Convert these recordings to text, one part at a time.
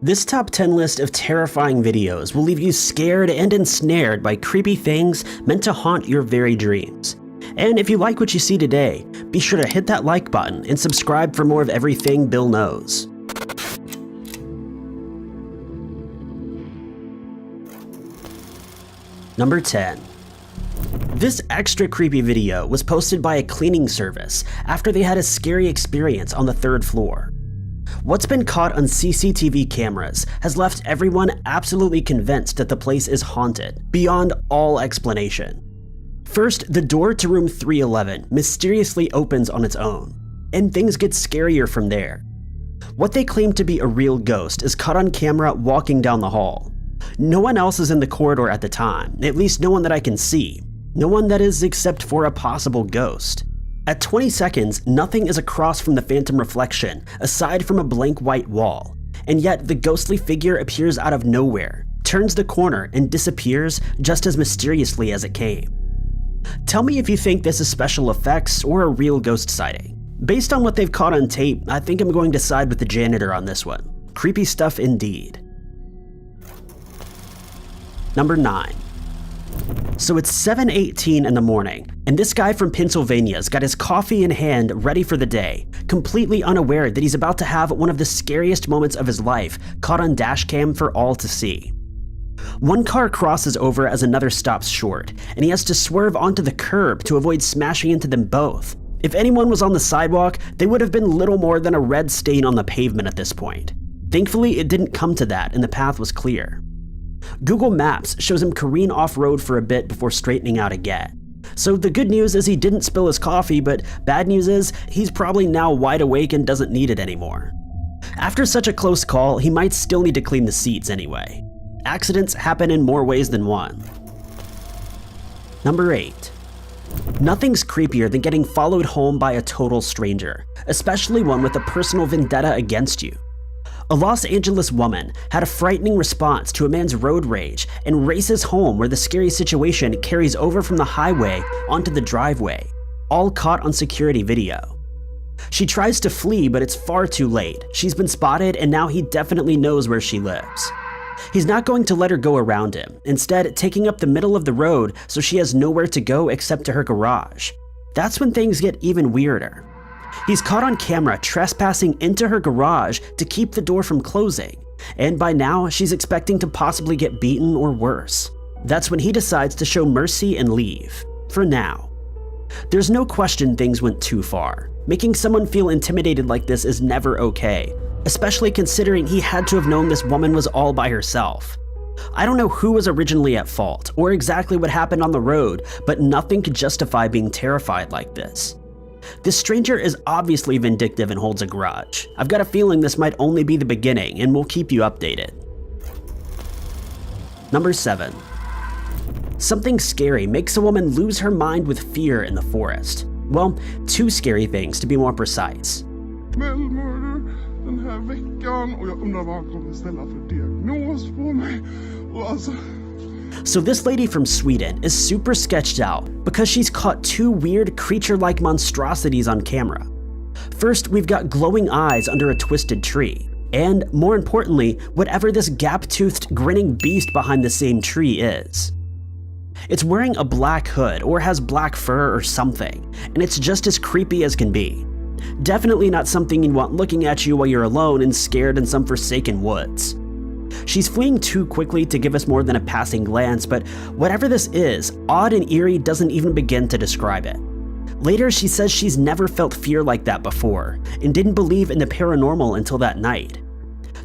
This top 10 list of terrifying videos will leave you scared and ensnared by creepy things meant to haunt your very dreams. And if you like what you see today, be sure to hit that like button and subscribe for more of everything Bill knows. Number 10. This extra creepy video was posted by a cleaning service after they had a scary experience on the 3rd floor. What's been caught on CCTV cameras has left everyone absolutely convinced that the place is haunted, beyond all explanation. First, the door to room 311 mysteriously opens on its own, and things get scarier from there. What they claim to be a real ghost is caught on camera walking down the hall. No one else is in the corridor at the time, at least no one that I can see. No one that is except for a possible ghost. At 20 seconds, nothing is across from the phantom reflection, aside from a blank white wall. And yet, the ghostly figure appears out of nowhere, turns the corner, and disappears just as mysteriously as it came. Tell me if you think this is special effects or a real ghost sighting. Based on what they've caught on tape, I think I'm going to side with the janitor on this one. Creepy stuff indeed. Number 9. So it's 7:18 in the morning, and this guy from Pennsylvania's got his coffee in hand ready for the day, completely unaware that he's about to have one of the scariest moments of his life caught on dashcam for all to see. One car crosses over as another stops short, and he has to swerve onto the curb to avoid smashing into them both. If anyone was on the sidewalk, they would have been little more than a red stain on the pavement at this point. Thankfully, it didn't come to that and the path was clear. Google Maps shows him careen off-road for a bit before straightening out again. So the good news is he didn't spill his coffee, but bad news is he's probably now wide awake and doesn't need it anymore. After such a close call, he might still need to clean the seats anyway. Accidents happen in more ways than one. Number 8. Nothing's creepier than getting followed home by a total stranger, especially one with a personal vendetta against you. A Los Angeles woman had a frightening response to a man's road rage and races home where the scary situation carries over from the highway onto the driveway, all caught on security video. She tries to flee, but it's far too late. She's been spotted and now he definitely knows where she lives. He's not going to let her go around him, instead taking up the middle of the road so she has nowhere to go except to her garage. That's when things get even weirder. He's caught on camera trespassing into her garage to keep the door from closing, and by now she's expecting to possibly get beaten or worse. That's when he decides to show mercy and leave, for now. There's no question things went too far. Making someone feel intimidated like this is never okay, especially considering he had to have known this woman was all by herself. I don't know who was originally at fault or exactly what happened on the road, but nothing could justify being terrified like this. This stranger is obviously vindictive and holds a grudge. I've got a feeling this might only be the beginning, and we'll keep you updated. Number 7. Something scary makes a woman lose her mind with fear in the forest. Well, 2 scary things to be more precise. Den här veckan och jag undrar vad han kommer ställa för diagnos på mig och alltså. So this lady from Sweden is super sketched out because she's caught 2 weird creature-like monstrosities on camera. First, we've got glowing eyes under a twisted tree, and more importantly, whatever this gap-toothed grinning beast behind the same tree is. It's wearing a black hood or has black fur or something, and it's just as creepy as can be. Definitely not something you'd want looking at you while you're alone and scared in some forsaken woods. She's fleeing too quickly to give us more than a passing glance, but whatever this is, odd and eerie doesn't even begin to describe it. Later, she says she's never felt fear like that before, and didn't believe in the paranormal until that night.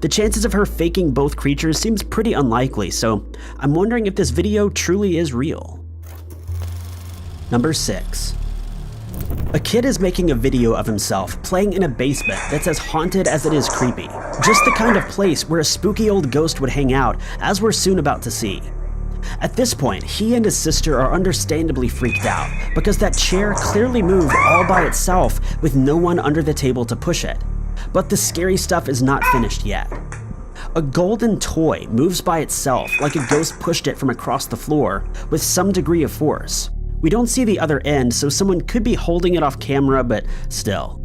The chances of her faking both creatures seems pretty unlikely, so I'm wondering if this video truly is real. Number 6. A kid is making a video of himself playing in a basement that's as haunted as it is creepy. Just the kind of place where a spooky old ghost would hang out, as we're soon about to see. At this point, he and his sister are understandably freaked out because that chair clearly moved all by itself with no one under the table to push it. But the scary stuff is not finished yet. A golden toy moves by itself like a ghost pushed it from across the floor with some degree of force. We don't see the other end, so someone could be holding it off camera, but still.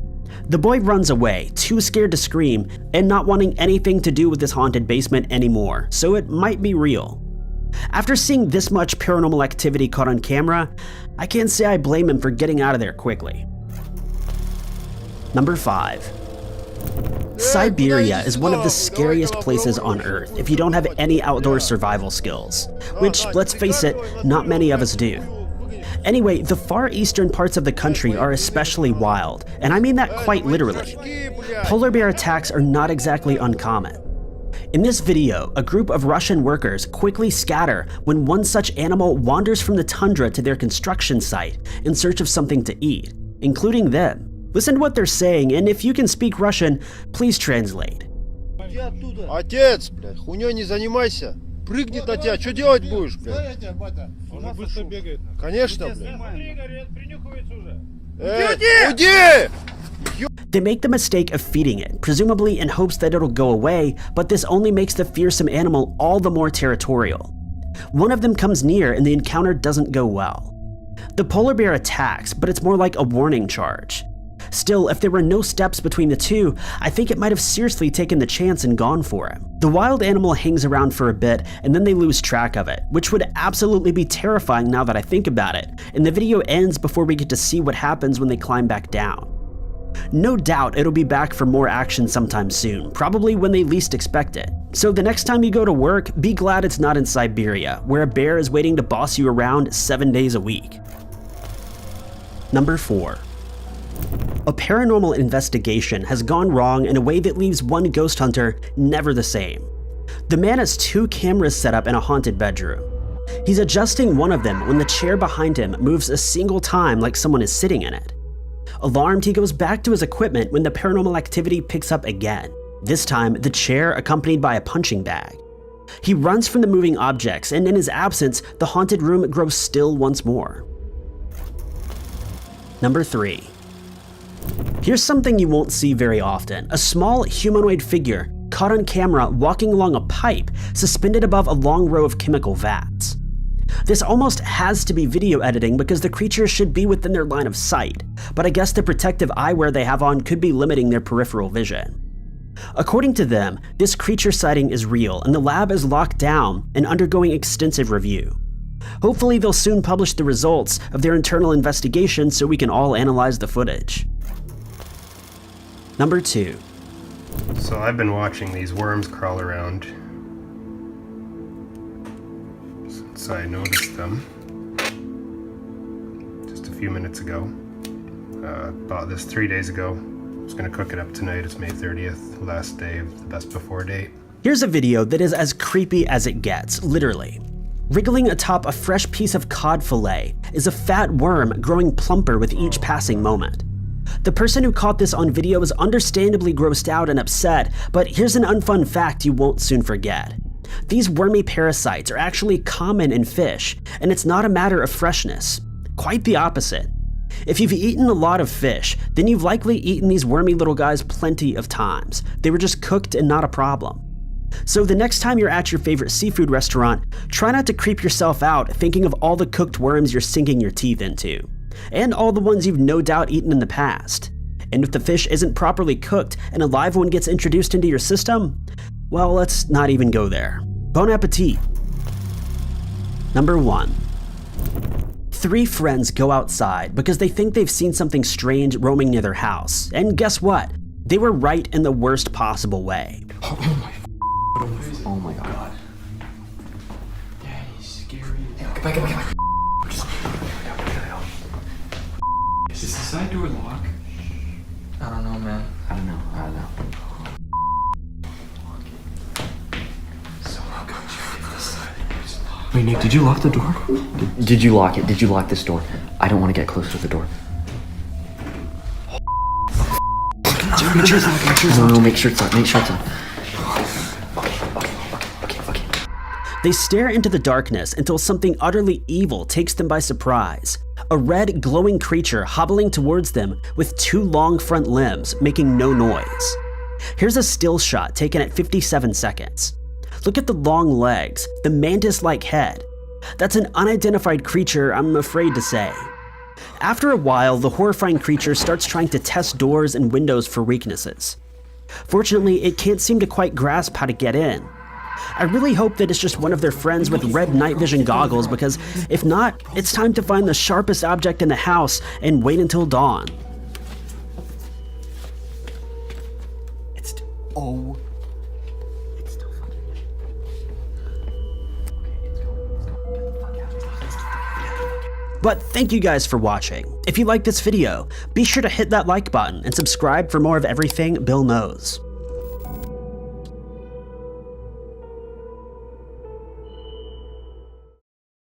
The boy runs away, too scared to scream, and not wanting anything to do with this haunted basement anymore, so it might be real. After seeing this much paranormal activity caught on camera, I can't say I blame him for getting out of there quickly. Number 5. Siberia is one of the scariest places on Earth if you don't have any outdoor survival skills, which, let's face it, not many of us do. Anyway, the far eastern parts of the country are especially wild, and I mean that quite literally. Polar bear attacks are not exactly uncommon. In this video, a group of Russian workers quickly scatter when one such animal wanders from the tundra to their construction site in search of something to eat, including them. Listen to what they're saying, and if you can speak Russian, please translate. Отец, блядь, хуйнёй не занимайся. Прыгнет на тебя, что делать будешь, блядь? Конечно, блядь. Уйди! They make the mistake of feeding it, presumably in hopes that it'll go away, but this only makes the fearsome animal all the more territorial. One of them comes near and the encounter doesn't go well. The polar bear attacks, but it's more like a warning charge. Still, if there were no steps between the two, I think it might have seriously taken the chance and gone for him. The wild animal hangs around for a bit and then they lose track of it, which would absolutely be terrifying now that I think about it, and the video ends before we get to see what happens when they climb back down. No doubt it'll be back for more action sometime soon, probably when they least expect it. So the next time you go to work, be glad it's not in Siberia, where a bear is waiting to boss you around 7 days a week. Number 4. A paranormal investigation has gone wrong in a way that leaves one ghost hunter never the same. The man has 2 cameras set up in a haunted bedroom. He's adjusting one of them when the chair behind him moves a single time like someone is sitting in it. Alarmed, he goes back to his equipment when the paranormal activity picks up again, this time the chair accompanied by a punching bag. He runs from the moving objects, and in his absence, the haunted room grows still once more. Number 3. Here's something you won't see very often: a small humanoid figure caught on camera walking along a pipe suspended above a long row of chemical vats. This almost has to be video editing because the creature should be within their line of sight, but I guess the protective eyewear they have on could be limiting their peripheral vision. According to them, this creature sighting is real and the lab is locked down and undergoing extensive review. Hopefully they'll soon publish the results of their internal investigation so we can all analyze the footage. Number 2. So I've been watching these worms crawl around since I noticed them just a few minutes ago. Bought this 3 days ago. I was gonna cook it up tonight. It's May 30th, last day of the best before date. Here's a video that is as creepy as it gets, literally. Wriggling atop a fresh piece of cod fillet is a fat worm growing plumper with each passing moment. The person who caught this on video is understandably grossed out and upset, but here's an unfun fact you won't soon forget. These wormy parasites are actually common in fish, and it's not a matter of freshness. Quite the opposite. If you've eaten a lot of fish, then you've likely eaten these wormy little guys plenty of times. They were just cooked and not a problem. So the next time you're at your favorite seafood restaurant, try not to creep yourself out thinking of all the cooked worms you're sinking your teeth into, and all the ones you've no doubt eaten in the past. And if the fish isn't properly cooked and a live one gets introduced into your system, well, let's not even go there. Bon appetit. Number 1. 3 friends go outside because they think they've seen something strange roaming near their house, and guess what? They were right in the worst possible way. Oh my god. Yeah, he's scary. Get back. Is the side door locked? I don't know, man. I don't know. Someone go check this side. Wait, Nick, did you lock the door? Did you lock it? Did you lock this door? I don't want to get close to the door. Make sure it's locked. No, make sure it's locked. Okay. They stare into the darkness until something utterly evil takes them by surprise. A red, glowing creature hobbling towards them with 2 long front limbs, making no noise. Here's a still shot taken at 57 seconds. Look at the long legs, the mantis-like head. That's an unidentified creature, I'm afraid to say. After a while, the horrifying creature starts trying to test doors and windows for weaknesses. Fortunately, it can't seem to quite grasp how to get in. I really hope that it's just one of their friends with red night vision goggles, because if not, it's time to find the sharpest object in the house and wait until dawn. But thank you guys for watching. If you liked this video, be sure to hit that like button and subscribe for more of everything Bill knows.